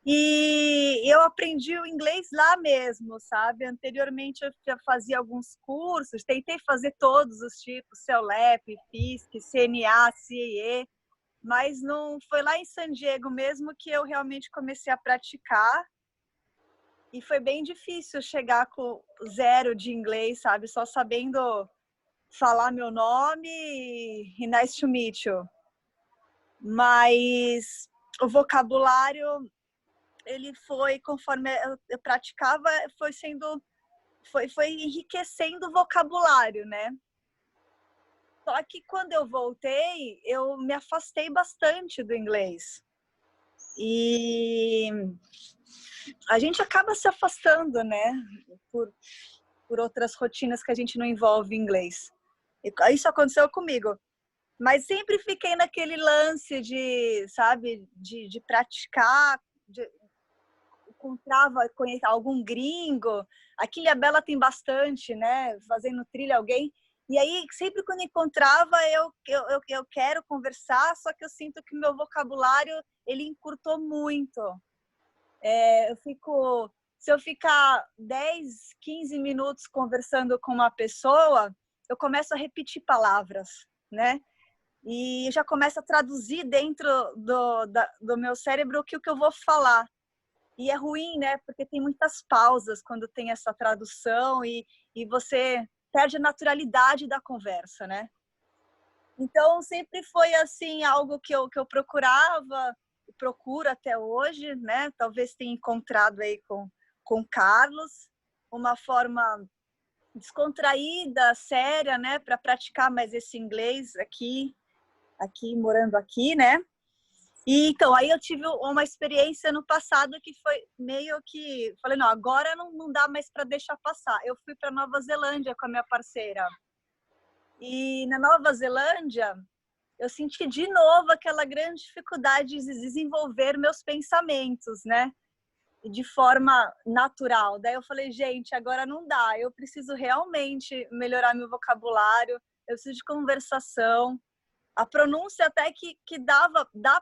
E eu aprendi o inglês lá mesmo, sabe? Anteriormente eu já fazia alguns cursos, tentei fazer todos os tipos, CELEP, FISC, CNA, CIE, mas não foi lá em San Diego mesmo que eu realmente comecei a praticar. E foi bem difícil chegar com 0 de inglês, sabe? Só sabendo falar meu nome e nice to meet you. Mas o vocabulário, ele foi, conforme eu praticava, foi enriquecendo o vocabulário, né? Só que quando eu voltei, eu me afastei bastante do inglês. E a gente acaba se afastando, né? Por outras rotinas que a gente não envolve em inglês. Isso aconteceu comigo. Mas sempre fiquei naquele lance de, sabe, de praticar, encontrava algum gringo, aqui em Ilhabela tem bastante, né? Fazendo trilha alguém. E aí, sempre quando encontrava, eu quero conversar, só que eu sinto que o meu vocabulário, ele encurtou muito. Se eu ficar 10, 15 minutos conversando com uma pessoa, eu começo a repetir palavras, né? E já começo a traduzir dentro do meu cérebro o que eu vou falar. E é ruim, né? Porque tem muitas pausas quando tem essa tradução e você perde a naturalidade da conversa, né? Então, sempre foi, assim, algo que eu procurava, procuro até hoje, né? Talvez tenha encontrado aí com o Carlos, uma forma descontraída, séria, né? Para praticar mais esse inglês aqui, morando aqui, né? E então, aí eu tive uma experiência no passado que foi meio que... Falei, não, agora não dá mais para deixar passar. Eu fui para Nova Zelândia com a minha parceira. E na Nova Zelândia, eu senti de novo aquela grande dificuldade de desenvolver meus pensamentos, né? De forma natural. Daí eu falei, gente, agora não dá. Eu preciso realmente melhorar meu vocabulário. Eu preciso de conversação. A pronúncia até que dá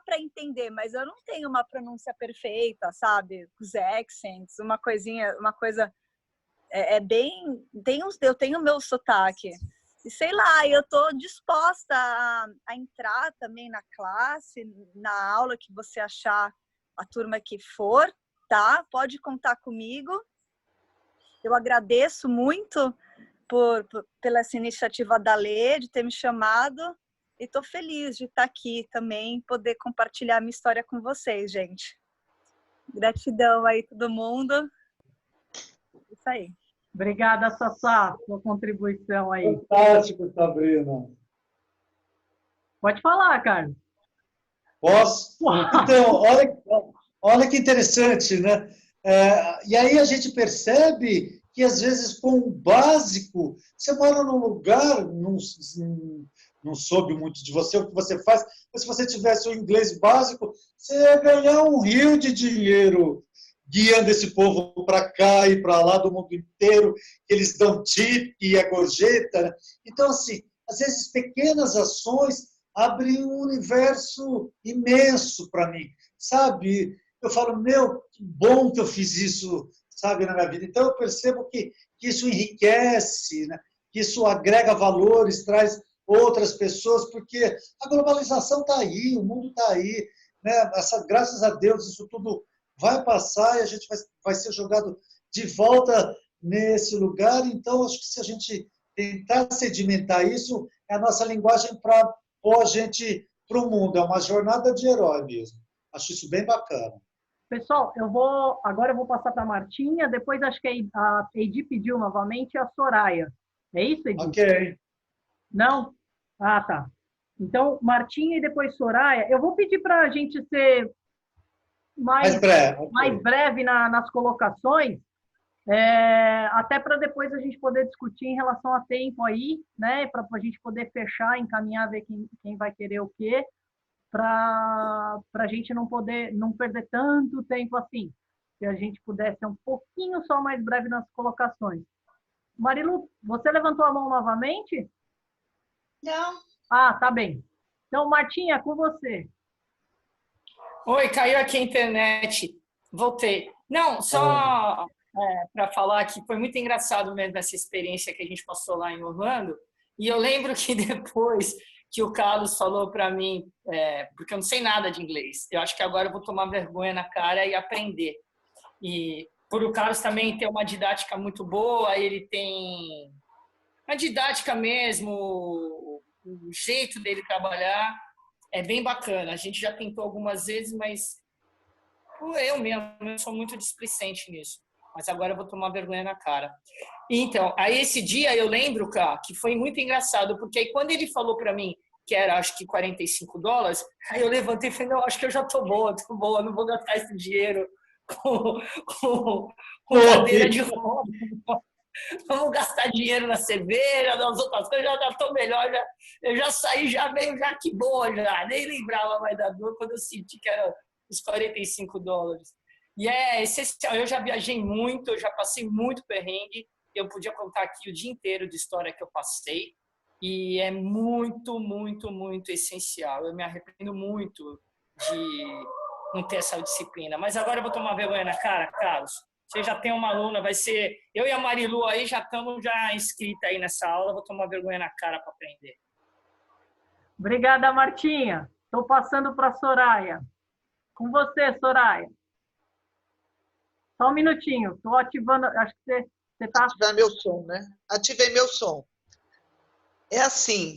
para entender, mas eu não tenho uma pronúncia perfeita, sabe? Os accents, uma coisa eu tenho o meu sotaque. E sei lá, eu tô disposta a entrar também na classe, na aula que você achar, a turma que for, tá? Pode contar comigo. Eu agradeço muito pela essa iniciativa da Lê, de ter me chamado. E estou feliz de estar aqui também, poder compartilhar minha história com vocês, gente. Gratidão aí, todo mundo. Isso aí. Obrigada, Sassá, pela contribuição aí. Fantástico, Sabrina. Pode falar, Carlos. Posso? Então, olha que interessante, né? E aí a gente percebe que, às vezes, com o básico, você mora num lugar, não soube muito de você, o que você faz, mas se você tivesse o inglês básico, você ia ganhar um rio de dinheiro guiando esse povo para cá e para lá do mundo inteiro, que eles dão tip e a gorjeta. Né? Então, assim, às vezes pequenas ações abrem um universo imenso para mim, sabe? Eu falo, meu, que bom que eu fiz isso, sabe, na minha vida. Então, eu percebo que isso enriquece, né? Que isso agrega valores, traz outras pessoas, porque a globalização está aí, o mundo está aí, né? Graças a Deus, isso tudo vai passar e a gente vai ser jogado de volta nesse lugar. Então, acho que se a gente tentar sedimentar isso, é a nossa linguagem para pôr a gente para o mundo. É uma jornada de herói mesmo. Acho isso bem bacana. Pessoal, agora eu vou passar para a Martinha, depois acho que a Edi pediu novamente a Soraya. É isso, Edi? Ok. Não? Ah, tá. Então, Martinha e depois Soraya. Eu vou pedir para a gente ser mais breve nas colocações, até para depois a gente poder discutir em relação a tempo aí, né? Para a gente poder fechar, encaminhar, ver quem vai querer o quê, para a gente não perder tanto tempo assim. Se a gente pudesse ser um pouquinho só mais breve nas colocações. Marilu, você levantou a mão novamente? Não. Ah, tá bem. Então, Martinha, com você. Oi, caiu aqui a internet. Voltei. Não, só para falar que foi muito engraçado mesmo essa experiência que a gente passou lá em Orlando. E eu lembro que depois que o Carlos falou para mim, porque eu não sei nada de inglês, eu acho que agora eu vou tomar vergonha na cara e aprender. E por o Carlos também ter uma didática muito boa, ele tem a didática mesmo, o jeito dele trabalhar é bem bacana. A gente já tentou algumas vezes, mas eu mesmo eu sou muito displicente nisso. Mas agora eu vou tomar vergonha na cara. Então, aí esse dia eu lembro, cara, que foi muito engraçado, porque aí quando ele falou para mim que era, acho que $45, aí eu levantei e falei, não, acho que eu já tô boa, não vou gastar esse dinheiro com cadeira de roda. Vamos gastar dinheiro na cerveja, nas outras coisas, já estou melhor, eu já saí já meio, já que boa, já nem lembrava mais da dor quando eu senti que era os $45. E é essencial. Eu já viajei muito, eu já passei muito perrengue. Eu podia contar aqui o dia inteiro de história que eu passei. E é muito, muito, muito essencial. Eu me arrependo muito de não ter essa disciplina. Mas agora eu vou tomar vergonha na cara, Carlos. Você já tem uma aluna, vai ser... Eu e a Marilu aí já estamos já inscritas aí nessa aula. Vou tomar vergonha na cara para aprender. Obrigada, Martinha. Estou passando para a Soraya. Com você, Soraya. Só um minutinho. Estou ativando... Acho que você está... Ativar meu som, né? Ativei meu som. É assim,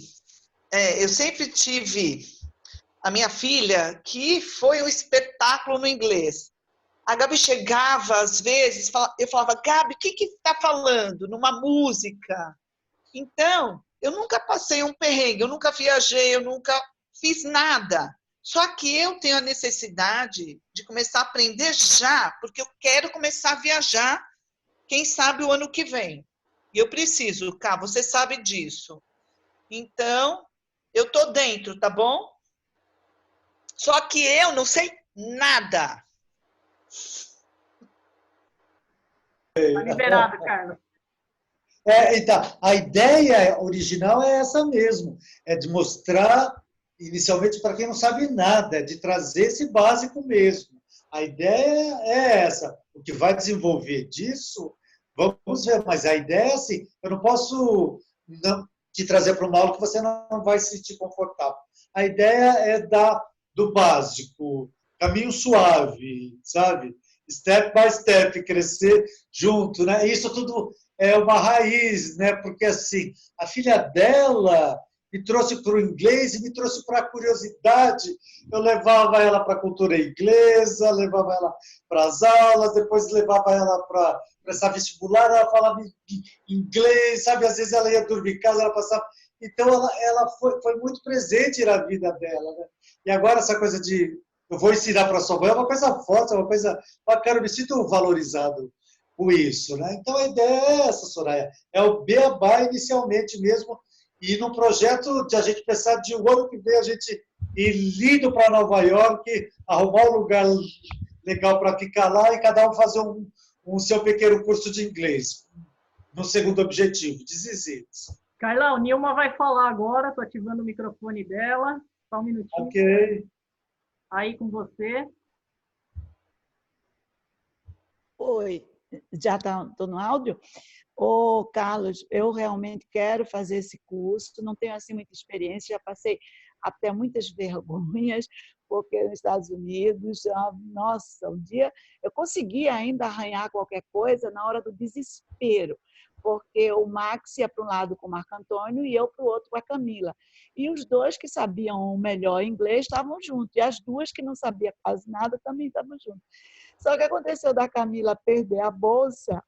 eu sempre tive a minha filha, que foi um espetáculo no inglês. A Gabi chegava, às vezes, eu falava, Gabi, o que está falando numa música? Então, eu nunca passei um perrengue, eu nunca viajei, eu nunca fiz nada. Só que eu tenho a necessidade de começar a aprender já, porque eu quero começar a viajar, quem sabe o ano que vem. E eu preciso, Cá, você sabe disso. Então, eu tô dentro, tá bom? Só que eu não sei nada. Está liberado, Carlos. Então, a ideia original é essa mesmo, é de mostrar, inicialmente, para quem não sabe nada, de trazer esse básico mesmo. A ideia é essa. O que vai desenvolver disso, vamos ver, mas a ideia é assim, eu não posso te trazer para uma aula que você não vai se sentir confortável. A ideia é dar do básico, caminho suave, sabe? Step by step, crescer junto, né? Isso tudo é uma raiz, né? Porque assim, a filha dela me trouxe para o inglês e me trouxe para a curiosidade. Eu levava ela para a cultura inglesa, levava ela para as aulas, depois levava ela para essa vestibular, ela falava inglês, sabe? Às vezes ela ia dormir em casa, ela passava... Então, ela foi muito presente na vida dela, né? E agora essa coisa de eu vou ensinar para sua mãe é uma coisa forte, é uma coisa bacana, eu me sinto valorizado com isso, né? Então, a ideia é essa, Soraya, é o beabá inicialmente mesmo, e num projeto de a gente pensar de o ano que vem a gente ir lindo para Nova York, arrumar um lugar legal para ficar lá e cada um fazer um seu pequeno curso de inglês, no segundo objetivo, desistir. Carlão, Nilma vai falar agora, estou ativando o microfone dela. Só um minutinho. Ok. Aí com você. Oi, já estou no áudio? Ô, Carlos, eu realmente quero fazer esse curso, não tenho assim muita experiência, já passei até muitas vergonhas, porque nos Estados Unidos, nossa, um dia eu consegui ainda arranhar qualquer coisa na hora do desespero, porque o Max ia para um lado com o Marco Antônio e eu para o outro com a Camila. E os dois que sabiam melhor inglês estavam juntos, e as duas que não sabiam quase nada também estavam juntas. Só que aconteceu da Camila perder a bolsa,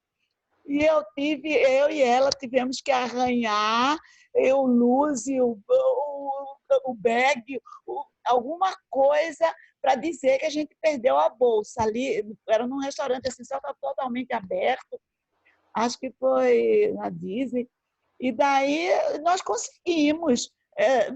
e eu e ela tivemos que arranhar, o Luzi, o bag, alguma coisa para dizer que a gente perdeu a bolsa. Ali era num restaurante, assim, só estava totalmente aberto, acho que foi na Disney, e daí nós conseguimos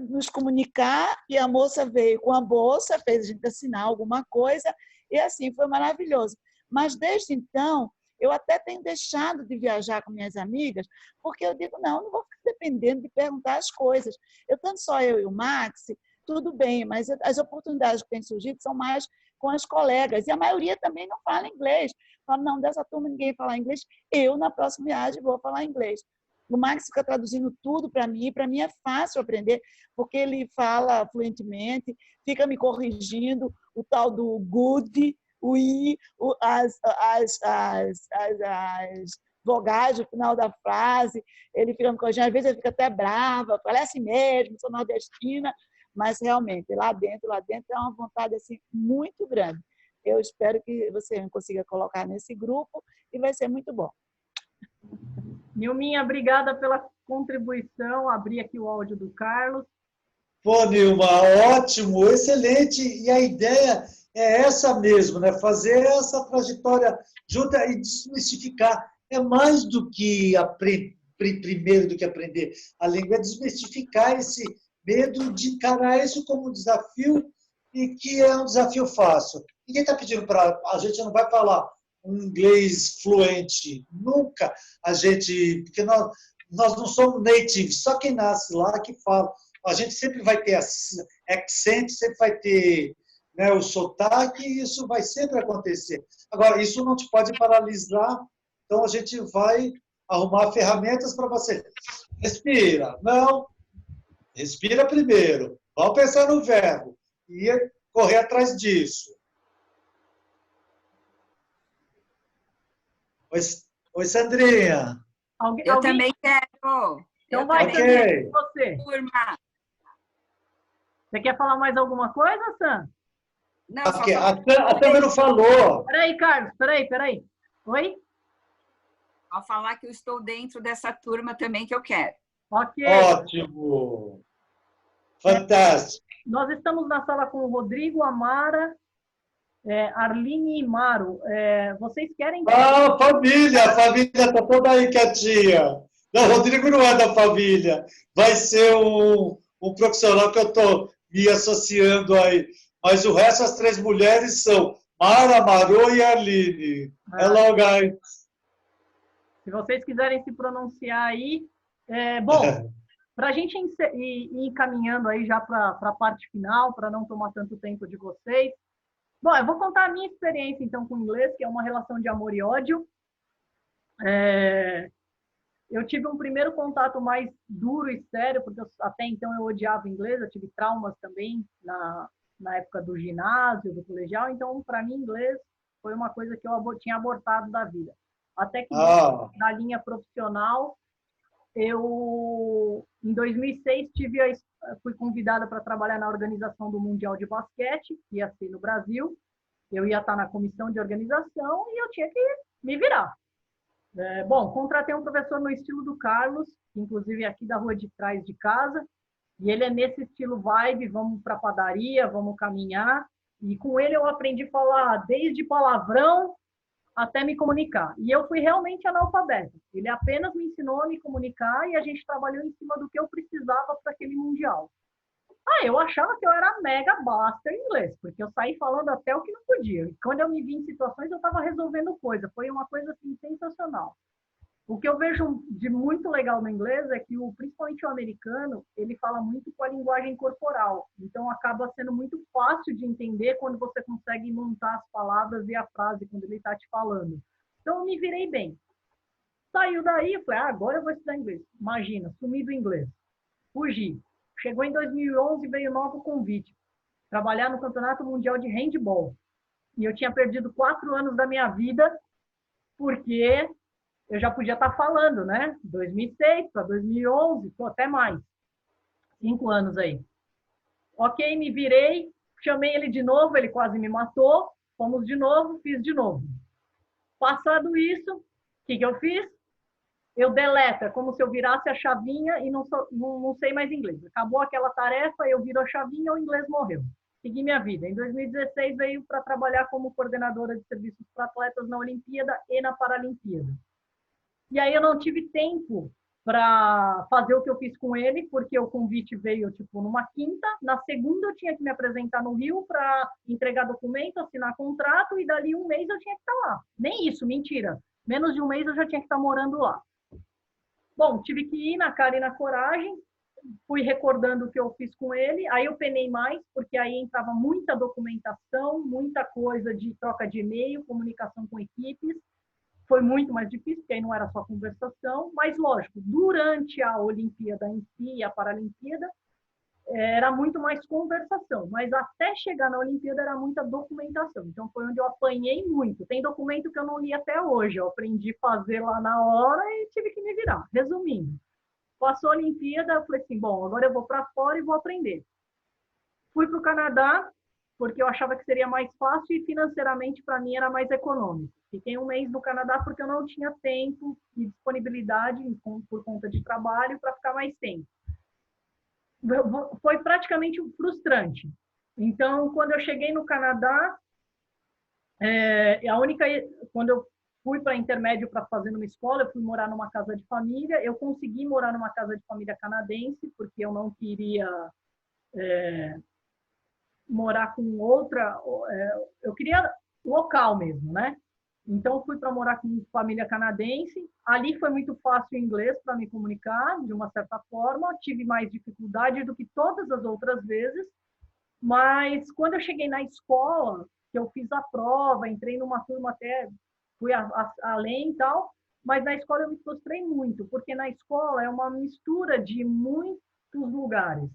nos comunicar, e a moça veio com a bolsa, fez a gente assinar alguma coisa, e assim, foi maravilhoso. Mas desde então, eu até tenho deixado de viajar com minhas amigas, porque eu digo, não vou ficar dependendo de perguntar as coisas. Tanto só eu e o Max, tudo bem, mas as oportunidades que têm surgido são mais com as colegas, e a maioria também não fala inglês. Fala, não, dessa turma ninguém fala inglês, eu, na próxima viagem, vou falar inglês. O Max fica traduzindo tudo para mim é fácil aprender, porque ele fala fluentemente, fica me corrigindo o tal do good, o i, as vogais no final da frase, ele fica me corrigindo, às vezes ele fica até brava, fala, é assim mesmo, sou nordestina, mas realmente, lá dentro é uma vontade assim, muito grande. Eu espero que você consiga colocar nesse grupo e vai ser muito bom. Nilminha, obrigada pela contribuição. Abri aqui o áudio do Carlos. Pô, Nilma, ótimo, excelente. E a ideia é essa mesmo, né? Fazer essa trajetória junta e desmistificar. É mais do que primeiro do que aprender a língua, é desmistificar esse medo de encarar isso como um desafio e que é um desafio fácil. Ninguém está pedindo para... A gente não vai falar um inglês fluente. Nunca a gente... Porque nós não somos native, só quem nasce lá que fala. A gente sempre vai ter accent, sempre vai ter, né, o sotaque, e isso vai sempre acontecer. Agora, isso não te pode paralisar, então a gente vai arrumar ferramentas para você. Respira. Não, respira primeiro. Vamos pensar no verbo e correr atrás disso. Oi, Sandrinha. Eu também quero. Então vai, Ok. você. Turma. Você quer falar mais alguma coisa, Sam? Não, Porque a Tâmara não falou. Peraí, Carlos, peraí. Oi? ao falar que eu estou dentro dessa turma também que eu quero. Ok. Ótimo. Fantástico. Nós estamos na sala com o Rodrigo, Amara, Arline e Maro. Vocês querem... Ah, família! A família está toda aí quietinha. Não, o Rodrigo não é da família. Vai ser um profissional que eu estou me associando aí. Mas o resto, as três mulheres são Mara, Marô e Arline. Hello, guys. Se vocês quiserem se pronunciar aí. Bom, para a gente ir encaminhando aí já para a parte final, para não tomar tanto tempo de vocês. Bom, eu vou contar a minha experiência, então, com o inglês, que é uma relação de amor e ódio. Eu tive um primeiro contato mais duro e sério, porque até então eu odiava inglês, eu tive traumas também na época do ginásio, do colegial, então, para mim, inglês foi uma coisa que eu tinha abortado da vida. Até que, na linha profissional, eu, em 2006, fui convidada para trabalhar na organização do Mundial de Basquete, que ia ser no Brasil. Eu ia estar na comissão de organização e eu tinha que me virar. Bom, contratei um professor no estilo do Carlos, inclusive aqui da rua de trás de casa, e ele é nesse estilo vibe, vamos para a padaria, vamos caminhar, e com ele eu aprendi a falar desde palavrão até me comunicar. E eu fui realmente analfabeta. Ele apenas me ensinou a me comunicar e a gente trabalhou em cima do que eu precisava para aquele mundial. Eu achava que eu era mega basta em inglês, porque eu saí falando até o que não podia. E quando eu me vi em situações, eu estava resolvendo coisa. Foi uma coisa assim, sensacional. O que eu vejo de muito legal no inglês é que, principalmente o americano, ele fala muito com a linguagem corporal. Então, acaba sendo muito fácil de entender quando você consegue montar as palavras e a frase quando ele está te falando. Então, eu me virei bem. Saiu daí, eu falei, agora eu vou estudar inglês. Imagina, sumi do inglês. Fugi. Chegou em 2011, veio um novo convite. Trabalhar no Campeonato Mundial de Handball. E eu tinha perdido 4 anos da minha vida, porque eu já podia estar falando, né? 2006 para 2011, até mais. 5 anos aí. Ok, me virei, chamei ele de novo, ele quase me matou, fomos de novo, fiz de novo. Passado isso, o que eu fiz? Eu deleto, é como se eu virasse a chavinha e não sei mais inglês. Acabou aquela tarefa, eu viro a chavinha, o inglês morreu. Segui minha vida. Em 2016, veio para trabalhar como coordenadora de serviços para atletas na Olimpíada e na Paralimpíada. E aí eu não tive tempo para fazer o que eu fiz com ele, porque o convite veio numa quinta. Na segunda eu tinha que me apresentar no Rio para entregar documento, assinar contrato, e dali um mês eu tinha que estar lá. Nem isso, mentira. Menos de um mês eu já tinha que estar morando lá. Bom, tive que ir na cara e na coragem, fui recordando o que eu fiz com ele, aí eu penei mais, porque aí entrava muita documentação, muita coisa de troca de e-mail, comunicação com equipes. Foi muito mais difícil, porque aí não era só conversação, mas lógico, durante a Olimpíada em si e a Paralimpíada, era muito mais conversação, mas até chegar na Olimpíada era muita documentação, então foi onde eu apanhei muito. Tem documento que eu não li até hoje, eu aprendi a fazer lá na hora e tive que me virar. Resumindo, passou a Olimpíada, eu falei assim, bom, agora eu vou para fora e vou aprender. Fui para o Canadá, porque eu achava que seria mais fácil e financeiramente para mim era mais econômico. Fiquei um mês no Canadá porque eu não tinha tempo e disponibilidade por conta de trabalho para ficar mais tempo. Foi praticamente frustrante. Então, quando eu cheguei no Canadá, quando eu fui para intermédio para fazer numa escola, eu fui morar numa casa de família. Eu consegui morar numa casa de família canadense, porque eu não queria morar com outra... Eu queria local mesmo, né? Então, fui para morar com família canadense. Ali foi muito fácil o inglês para me comunicar, de uma certa forma. Tive mais dificuldade do que todas as outras vezes. Mas, quando eu cheguei na escola, que eu fiz a prova, entrei numa turma até, fui além e tal, mas na escola eu me frustrei muito, porque na escola é uma mistura de muitos lugares.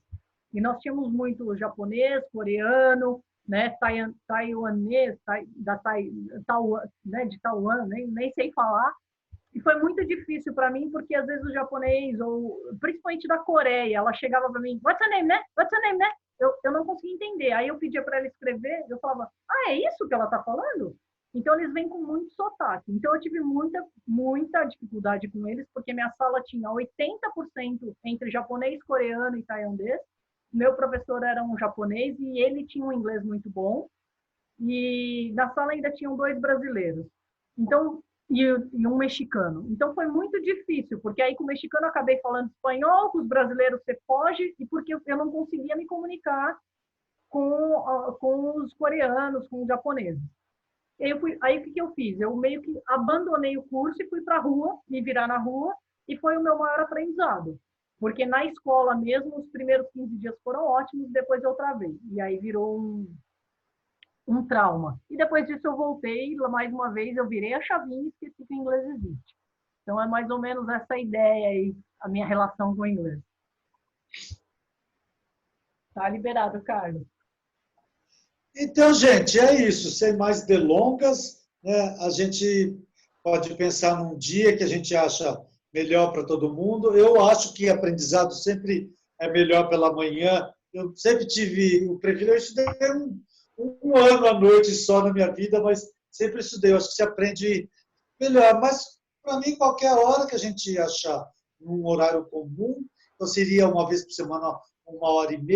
E nós tínhamos muito japonês, coreano, né, taiwanês, né, de Taiwan, nem sei falar. E foi muito difícil para mim, porque às vezes o japonês, ou principalmente da Coreia, ela chegava para mim, what's your name, né? What's your name, né? Eu não conseguia entender. Aí eu pedia para ela escrever, eu falava, é isso que ela está falando? Então, eles vêm com muito sotaque. Então, eu tive muita dificuldade com eles, porque minha sala tinha 80% entre japonês, coreano e tailandês. Meu professor era um japonês e ele tinha um inglês muito bom. E na sala ainda tinham 2 brasileiros. Então, e um mexicano. Então, foi muito difícil, porque aí com o mexicano eu acabei falando espanhol, com os brasileiros você foge, e porque eu não conseguia me comunicar com os coreanos, com os japoneses. Aí o que eu fiz? Eu meio que abandonei o curso e fui para a rua, me virar na rua, e foi o meu maior aprendizado. Porque na escola mesmo, os primeiros 15 dias foram ótimos, depois eu travei. E aí virou um trauma. E depois disso eu voltei, mais uma vez eu virei a chavinha e esqueci que o inglês existe. Então é mais ou menos essa ideia aí, a minha relação com o inglês. Tá liberado, Carlos. Então, gente, é isso. Sem mais delongas, né? A gente pode pensar num dia que a gente acha melhor para todo mundo. Eu acho que aprendizado sempre é melhor pela manhã. Eu sempre tive o privilégio de ter um ano à noite só na minha vida, mas sempre estudei. Eu acho que se aprende melhor. Mas, para mim, qualquer hora que a gente achar num horário comum, então seria uma vez por semana, 1h30,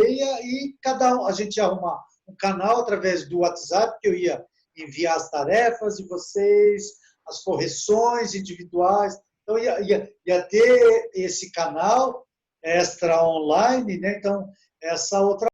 e cada um, a gente arruma um canal através do WhatsApp, que eu ia enviar as tarefas de vocês, as correções individuais. Então, ia ter esse canal extra online, né? Então, essa outra